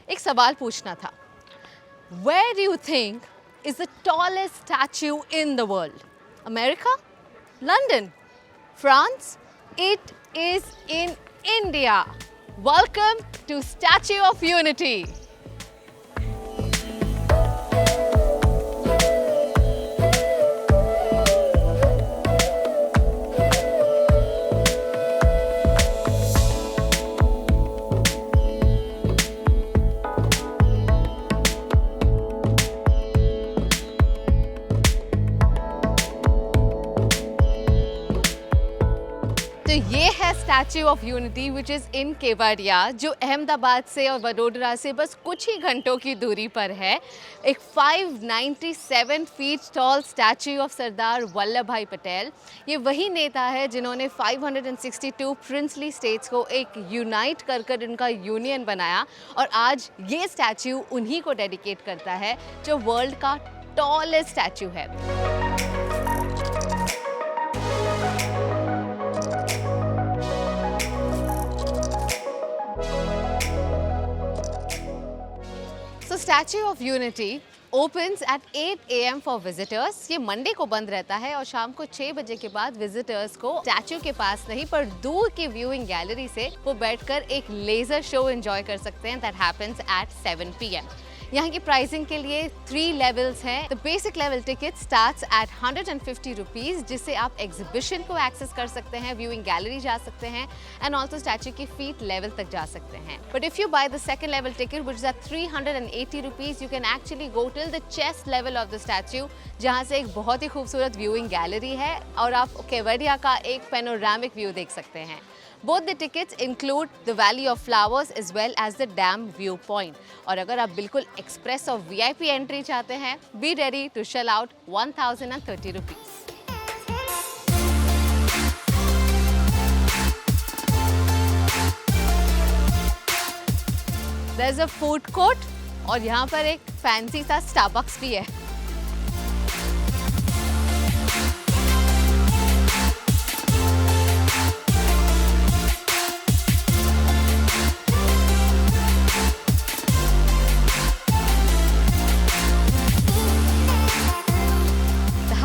एक सवाल पूछना था। Where do you think is the tallest statue in the world? America? London? France? It is in India. Welcome to Statue of Unity. तो ये है statue of unity which is in Kevadia, जो अहमदाबाद से और वडोदरा से बस कुछ ही घंटों की दूरी पर है। एक 597 फीट टॉल स्टैच्यू ऑफ सरदार वल्लभ भाई पटेल। ये वही नेता है जिन्होंने 562 प्रिंसली स्टेट्स को एक यूनाइट कर इनका यूनियन बनाया, और आज ये स्टैच्यू उन्हीं को डेडिकेट करता है जो वर्ल्ड का टॉलेस्ट स्टैच्यू है। So Statue of Unity opens at 8 AM for visitors। ये मंडे को बंद रहता है और शाम को 6 बजे के बाद विजिटर्स को स्टैच्यू के पास नहीं पर दूर की व्यूइंग गैलरी से वो बैठकर एक लेजर शो एंजॉय कर सकते हैं। That happens at 7 PM। यहाँ की प्राइसिंग के लिए 3 लेवल्स हैं। The basic level ticket starts at 150 rupees, जिससे आप एग्जीबिशन को एक्सेस कर सकते हैं, व्यूइंग गैलरी जा सकते हैं एंड ऑल्सो स्टैच्यू की फीट लेवल तक जा सकते हैं। But if you buy the second level ticket which is at 380 rupees, you can actually go till the chest level of the statue, जहाँ से एक बहुत ही खूबसूरत व्यूइंग गैलरी है और आप केवड़िया का एक पेनोरामिक व्यू देख सकते हैं। Both the tickets include the Valley of Flowers as well as the dam viewpoint। और अगर आप बिल्कुल एक्सप्रेस और VIP एंट्री चाहते हैं, be ready to shell out 1030 rupees। There's a food court और यहाँ पर एक फैंसी सा स्टारबक्स भी है।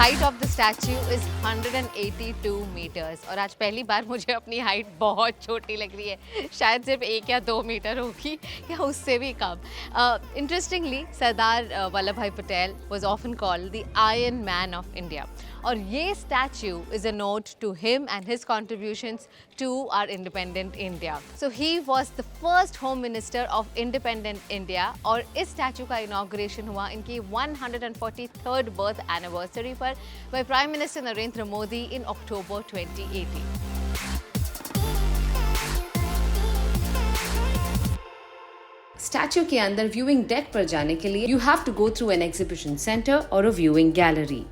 Height of the statue is 182 metres और आज पहली बार मुझे अपनी हाइट बहुत छोटी लग रही है। शायद सिर्फ 1 या 2 मीटर होगी या उससे भी कम। Interestingly Sardar Vallabh bhai Patel was often called the iron man of India, और ये statue is a note to him and his contributions to our independent India. So he was the first home minister of independent India, और इस statue का inauguration हुआ इनकी 143rd birth anniversary पर by Prime Minister Narendra Modi in October 2018। Statue के अंदर viewing deck पर जाने के लिए you have to go through an exhibition centre और a viewing gallery.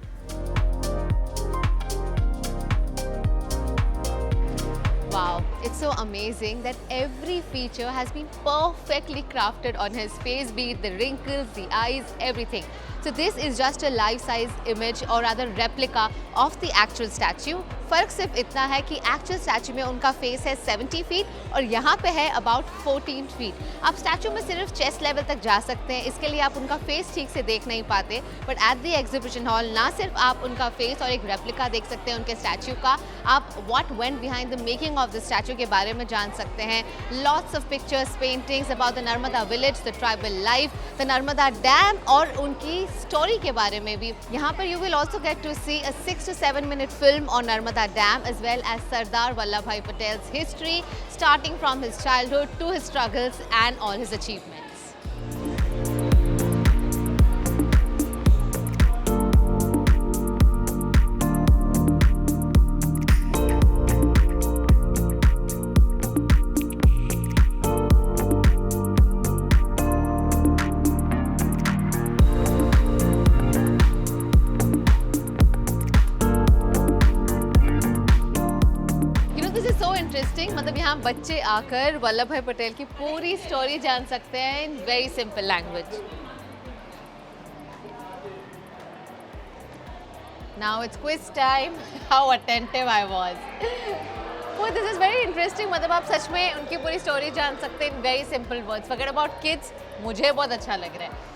Wow, it's so amazing that every feature has been perfectly crafted on his face, be it the wrinkles, the eyes, everything. So this is just a life-size image or rather replica of the actual statue। फर्क सिर्फ इतना है कि actual statue में उनका face है 70 feet और यहाँ पे है अबाउट 14 फीट। आप स्टैच्यू में सिर्फ चेस्ट लेवल तक जा सकते हैं, इसके लिए आप उनका फेस ठीक से देख नहीं पाते। But at the exhibition hall ना सिर्फ आप उनका फेस और एक रेप्लिका देख सकते हैं उनके स्टैच्यू का, आप what went behind the making of the statue के बारे में जान सकते हैं। Lots of pictures, paintings about the Narmada village, the tribal life, the Narmada dam और उनकी स्टोरी के बारे में भी। यहाँ पर you will also get to see a 6 to 7 minute film on Narmada Dam as well as Sardar Vallabhbhai Patel's history, starting from his childhood to his struggles and all his achievements। Interesting, मतलब यहाँ बच्चे आकर वल्लभ भाई पटेल की पूरी story जान सकते हैं in very simple language. Now it's quiz time. How attentive I was. वो दिस इज़ वेरी इंटरेस्टिंग, मतलब आप सच में उनकी पूरी स्टोरी जान सकते हैं in very simple words. Forget about kids, मुझे बहुत अच्छा लग रहा है.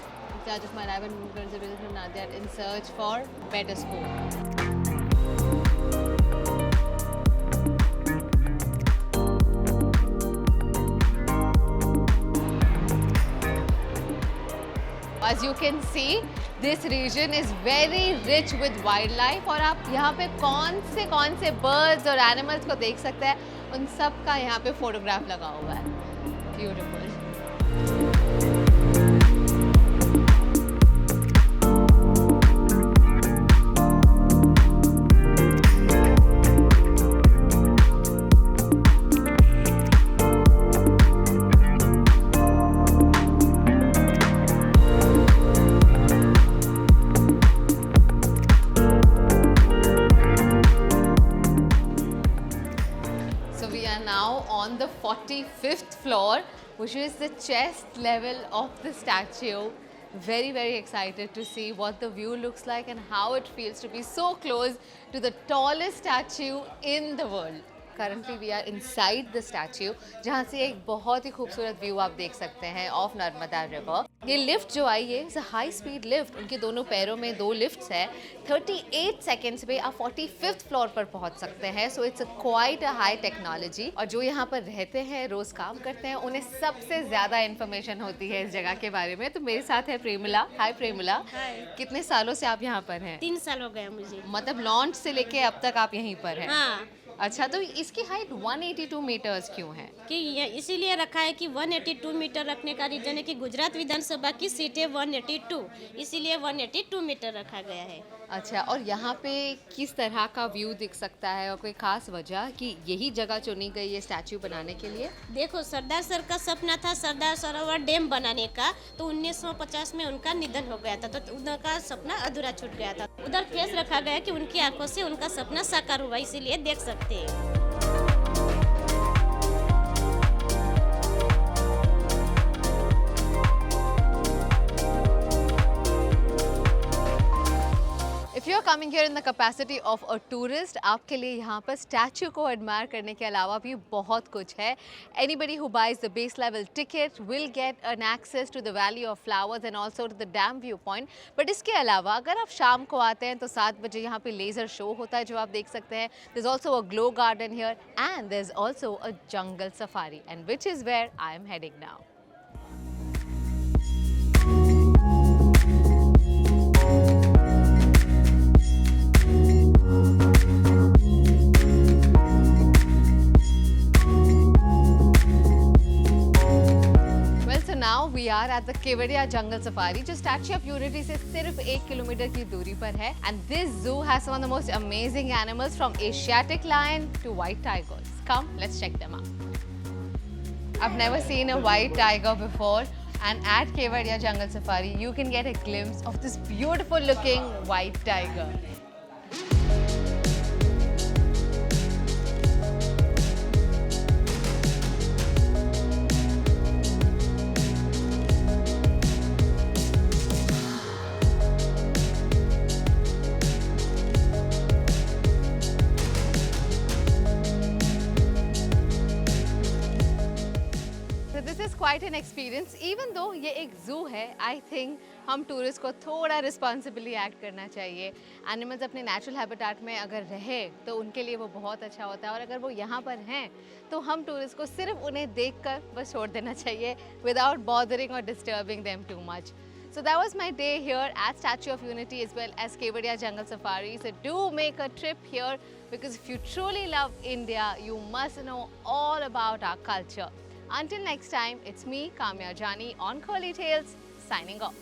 Judge of my life and consideration from Nadia in search for better school. As you can see, this region is very rich with wildlife और आप यहाँ पे कौन से birds और animals को देख सकते हैं, उन सब का यहाँ पे फोटोग्राफ लगा हुआ है. Beautiful. On the 45th floor, which is the chest level of the statue. Very excited to see what the view looks like and how it feels to be so close to the tallest statue in the world. Currently we are inside the statue, जहाँ से एक बहुत ही खूबसूरत view आप देख सकते हैं of Narmada river. ये लिफ्ट जो आई है it's a high speed lift. उनके दोनों पैरों में 2 लिफ्ट्स है. 38 सेकेंड्स में आप 45th फ्लोर पर पहुँच सकते हैं. So it's quite a high technology. और जो यहाँ पर रहते हैं, रोज काम करते हैं, उन्हें सबसे ज़्यादा इन्फॉर्मेशन होती है इस जगह के बारे में. तो मेरे साथ है प्रेमिला. हाय प्रेमिला. कितने सालों से आप यहाँ पर हैं? 3 साल हो गए मुझे. मतलब लॉन्च से लेके अब तक आप यहीं पर हैं? हाँ. अच्छा, तो इसकी हाइट 182 मीटर्स क्यों है? कि इसीलिए रखा है कि 182 मीटर रखने का रीजन है कि गुजरात विधानसभा की सीट है 182, इसीलिए 182 मीटर रखा गया है. अच्छा, और यहाँ पे किस तरह का व्यू दिख सकता है और कोई खास वजह कि यही जगह चुनी गई है स्टैचू बनाने के लिए? देखो, सरदार सर का सपना था सरदार सरोवर डैम बनाने का, तो 1950 में उनका निधन हो गया था, तो उनका सपना अधूरा छूट गया था. उधर फेस रखा गया कि उनकी आंखों से उनका सपना साकार हुआ, इसीलिए देख सकते हैं. If you're coming here in the capacity of a tourist, आपके लिए यहाँ पर स्टैचू को एडमायर करने के अलावा भी बहुत कुछ है. Anybody who buys the base level ticket will get an access to the Valley of Flowers and also to the dam viewpoint. But इसके अलावा अगर आप शाम को आते हैं तो 7 बजे यहाँ पे लेज़र शो होता है जो आप देख सकते हैं. There's also a glow garden here and there's also a jungle safari, and which is where I am heading now. Now we are at the Kevadia Jungle Safari, जो Statue of Unity से सिर्फ 1 kilometre की दूरी पर है. And this zoo has some of the most amazing animals, from Asiatic lion to white tigers. Come, let's check them out. I've never seen a white tiger before, and at Kevadia Jungle Safari you can get a glimpse of this beautiful looking white tiger. Quite an experience. Even though ये एक zoo है, I think हम tourist को थोड़ा responsibly act करना चाहिए. Animals अपने natural habitat में अगर रहे तो उनके लिए वो बहुत अच्छा होता है, और अगर वो यहाँ पर हैं तो हम टूरिस्ट को सिर्फ उन्हें देखकर बस छोड़ देना चाहिए विदाउट बॉदरिंग और disturbing them too much. So that was my day here at Statue of Unity as well as Kevadia Jungle Safari. So do make a trip here, because if you truly love India, you must know all about our culture. Until next time, it's me, Kamya Jani, on Curly Tales, signing off.